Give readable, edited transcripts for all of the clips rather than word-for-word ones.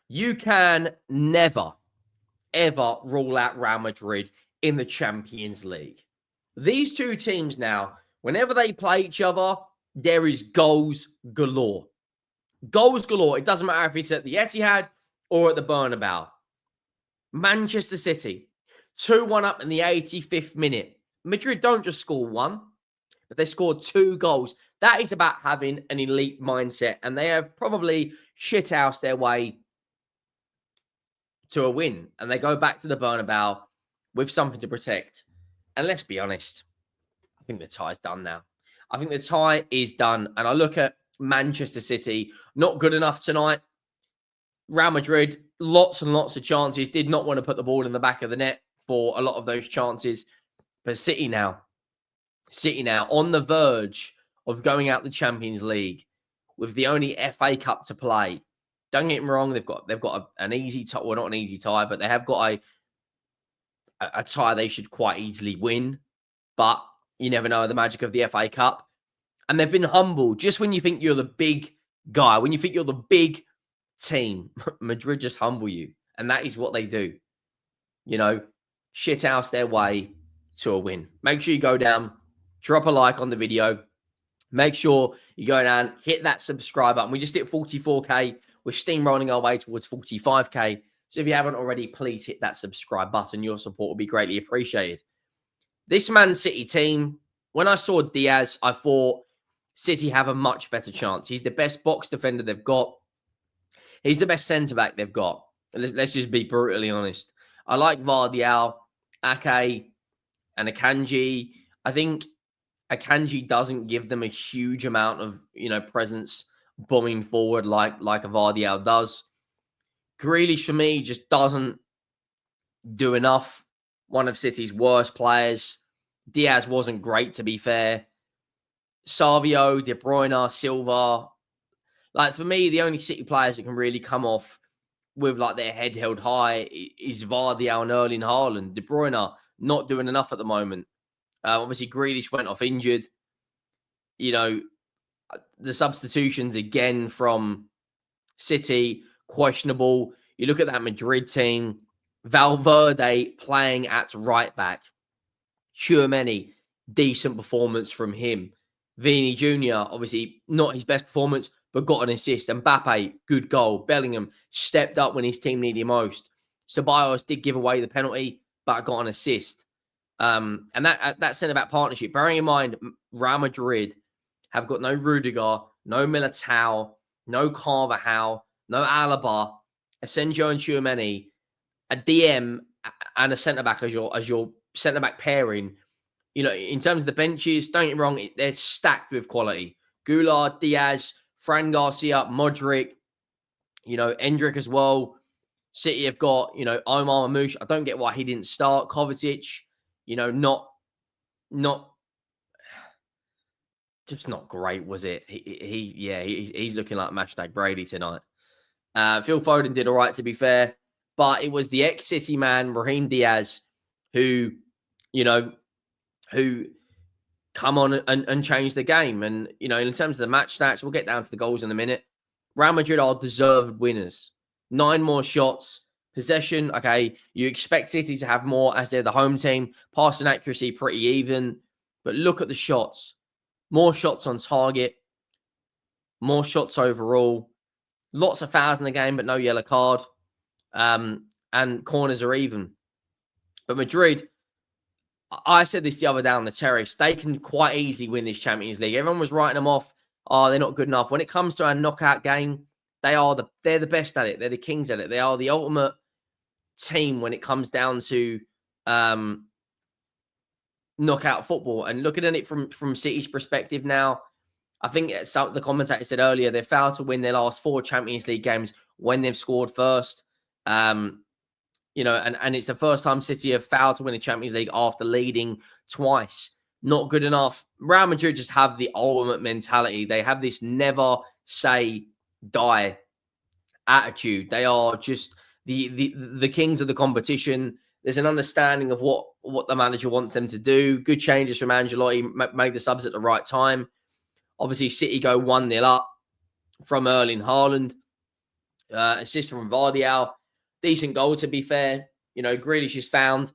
You can never, ever rule out Real Madrid in the Champions League. These two teams now, whenever they play each other, there is goals galore. Goals galore. It doesn't matter if it's at the Etihad or at the Bernabeu. Manchester City, 2-1 up in the 85th minute. Madrid don't just score one, but they scored 2 goals. That is about having an elite mindset, and they have probably shithoused their way to a win. And they go back to the Bernabeu with something to protect. And let's be honest, I think the tie's done now. I think the tie is done. And I look at Manchester City, not good enough tonight. Real Madrid, lots and lots of chances, did not want to put the ball in the back of the net for a lot of those chances. But City now on the verge of going out the Champions League with the only FA Cup to play. Don't get me wrong, they've got an easy tie, well, not an easy tie, but they have got a tie they should quite easily win. But you never know, the magic of the FA Cup. And they've been humbled. Just when you think you're the big guy, when you think you're the big team, Madrid just humble you. And that is what they do. You know, shithouse their way to a win. Make sure you go down, drop a like on the video. Make sure you go down, hit that subscribe button. We just hit 44K. We're steamrolling our way towards 45K. So if you haven't already, please hit that subscribe button. Your support will be greatly appreciated. This Man City team, when I saw Diaz, I thought City have a much better chance. He's the best box defender they've got. He's the best centre-back they've got. Let's just be brutally honest. I like Vardial, Ake, and Akanji. I think Akanji doesn't give them a huge amount of, presence bombing forward like a Vardial does. Grealish, for me, just doesn't do enough. One of City's worst players. Diaz wasn't great, to be fair. Savio, De Bruyne, Silva. Like, for me, the only City players that can really come off with, like, their head held high is Vardial and Erling Haaland. De Bruyne not doing enough at the moment. Obviously, Grealish went off injured. The substitutions, again, from City, questionable. You look at that Madrid team. Valverde playing at right back. Tchouaméni, decent performance from him. Vini Jnr, obviously not his best performance, but got an assist. Mbappe, good goal. Bellingham stepped up when his team needed him most. Ceballos did give away the penalty, but got an assist. And that centre-back partnership, bearing in mind, Real Madrid have got no Rudiger, no Militao, no Carvajal, no Alaba, Asensio and Tchouaméni, a DM and a centre-back as your centre-back pairing. In terms of the benches, don't get me wrong, they're stacked with quality. Goulart, Diaz, Fran Garcia, Modric, Endrick as well. City have got, Omar Mamouche. I don't get why he didn't start. Kovacic, just not great, was it? He's looking like Matchday Brady tonight. Phil Foden did all right, to be fair. But it was the ex-City man, Brahim Diaz, who come on and change the game. And, in terms of the match stats, we'll get down to the goals in a minute. Real Madrid are deserved winners. 9 more shots. Possession, okay, you expect City to have more as they're the home team. Passing accuracy, pretty even. But look at the shots. More shots on target. More shots overall. Lots of fouls in the game, but no yellow card. And corners are even. But Madrid, I said this the other day on the terrace, they can quite easily win this Champions League. Everyone was writing them off. Oh, they're not good enough. When it comes to a knockout game, they're the best at it. They're the kings at it. They are the ultimate team when it comes down to knockout football. And looking at it from City's perspective now, I think the commentator said earlier, they failed to win their last 4 Champions League games when they've scored first. And it's the first time City have failed to win a Champions League after leading twice. Not good enough. Real Madrid just have the ultimate mentality. They have this never say die attitude. They are just the kings of the competition. There's an understanding of what the manager wants them to do. Good changes from Ancelotti, made the subs at the right time. Obviously, City go 1-0 up from Erling Haaland. Assist from Vardial. Decent goal, to be fair. Grealish is found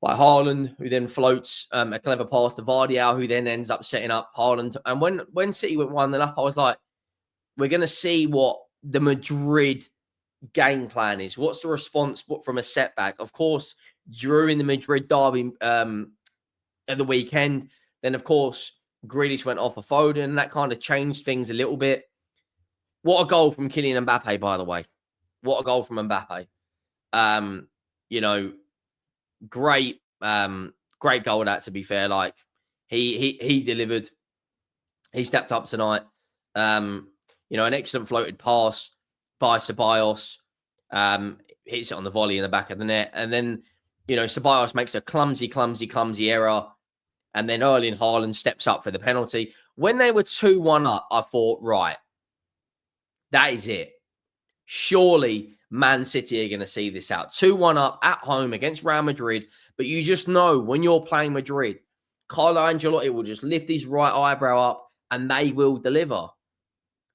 by Haaland, who then floats a clever pass to Vardial, who then ends up setting up Haaland. And when City went 1-0 up, I was like, we're going to see what the Madrid game plan is. What's the response from a setback? Of course, during the Madrid derby at the weekend, then, of course, Grealish went off for Foden, and that kind of changed things a little bit. What a goal from Kylian Mbappe, by the way. What a goal from Mbappe. Great goal that, to be fair. Like, he delivered. He stepped up tonight. An excellent floated pass by Ceballos. Hits it on the volley in the back of the net. And then, Ceballos makes a clumsy error. And then Erling Haaland steps up for the penalty. When they were 2-1 up, I thought, right, that is it. Surely Man City are going to see this out. 2-1 up at home against Real Madrid. But you just know when you're playing Madrid, Carlo Ancelotti will just lift his right eyebrow up and they will deliver.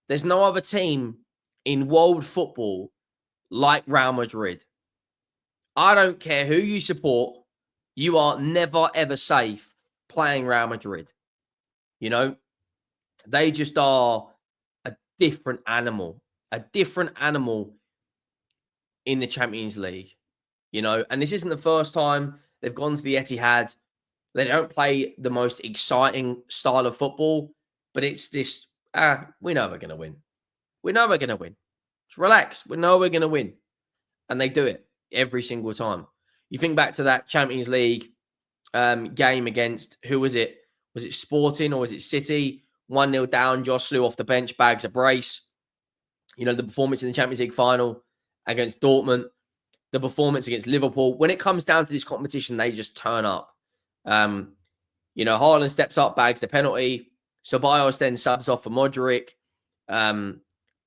There's no other team in world football like Real Madrid. I don't care who you support. You are never, ever safe playing Real Madrid. They just are a different animal in the Champions League, and this isn't the first time they've gone to the Etihad. They don't play the most exciting style of football, but it's this, we know we're going to win. We know we're going to win. Just relax. We know we're going to win. And they do it every single time. You think back to that Champions League game against, who was it? Was it Sporting or was it City? 1-0 down, Josh Slew off the bench, bags a brace. The performance in the Champions League final against Dortmund, the performance against Liverpool. When it comes down to this competition, they just turn up. Haaland steps up, bags the penalty. Ceballos then subs off for Modric.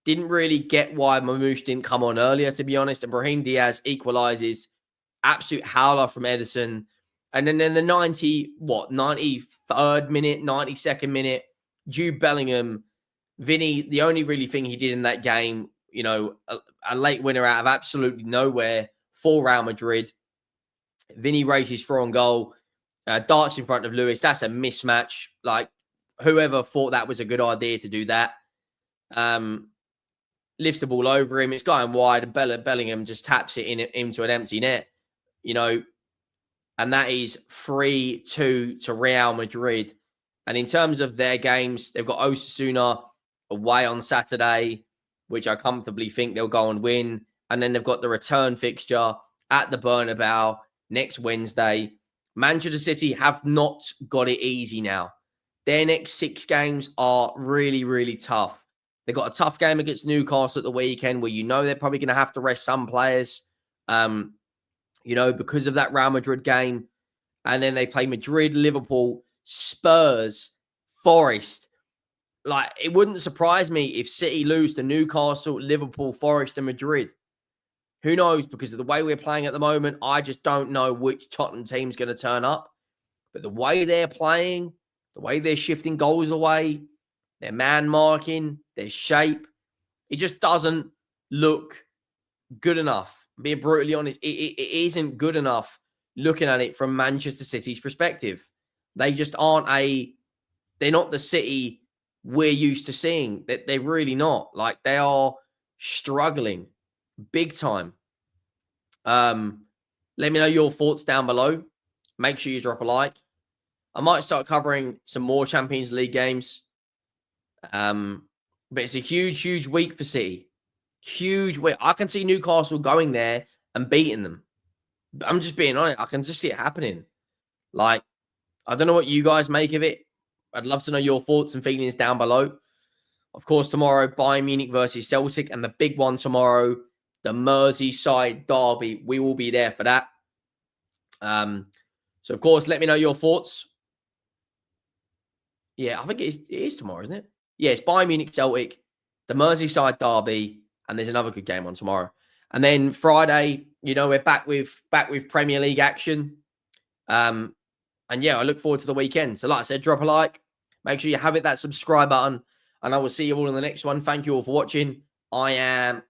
Didn't really get why Mamouche didn't come on earlier, to be honest. And Brahim Diaz equalizes. Absolute howler from Ederson. And then in the 93rd minute, 92nd minute, Jude Bellingham, Vini, the only really thing he did in that game, a late winner out of absolutely nowhere for Real Madrid. Vini raises through on goal, darts in front of Lewis. That's a mismatch. Like, whoever thought that was a good idea to do that. Lifts the ball over him. It's going wide, and Bellingham just taps it into an empty net. And that is 3-2 to Real Madrid. And in terms of their games, they've got Osasuna away on Saturday, which I comfortably think they'll go and win. And then they've got the return fixture at the Bernabeu next Wednesday. Manchester City have not got it easy now. Their next 6 games are really, really tough. They've got a tough game against Newcastle at the weekend where they're probably going to have to rest some players, because of that Real Madrid game. And then they play Madrid, Liverpool, Spurs, Forest. Like, it wouldn't surprise me if City lose to Newcastle, Liverpool, Forest, and Madrid. Who knows? Because of the way we're playing at the moment, I just don't know which Tottenham team's going to turn up. But the way they're playing, the way they're shifting goals away, their man marking, their shape, it just doesn't look good enough. Being brutally honest, it isn't good enough looking at it from Manchester City's perspective. They just they're not the City we're used to seeing. They're really not. Like, they are struggling big time. Let me know your thoughts down below. Make sure you drop a like. I might start covering some more Champions League games. But it's a huge, huge week for City. Huge week. I can see Newcastle going there and beating them. I'm just being honest. I can just see it happening. Like, I don't know what you guys make of it. I'd love to know your thoughts and feelings down below. Of course, tomorrow, Bayern Munich versus Celtic. And the big one tomorrow, the Merseyside derby. We will be there for that. So, of course, let me know your thoughts. Yeah, I think it is tomorrow, isn't it? Yeah, it's Bayern Munich, Celtic, the Merseyside derby, and there's another good game on tomorrow. And then Friday, we're back with Premier League action. And yeah, I look forward to the weekend. So like I said, drop a like. Make sure you have that subscribe button. And I will see you all in the next one. Thank you all for watching. I am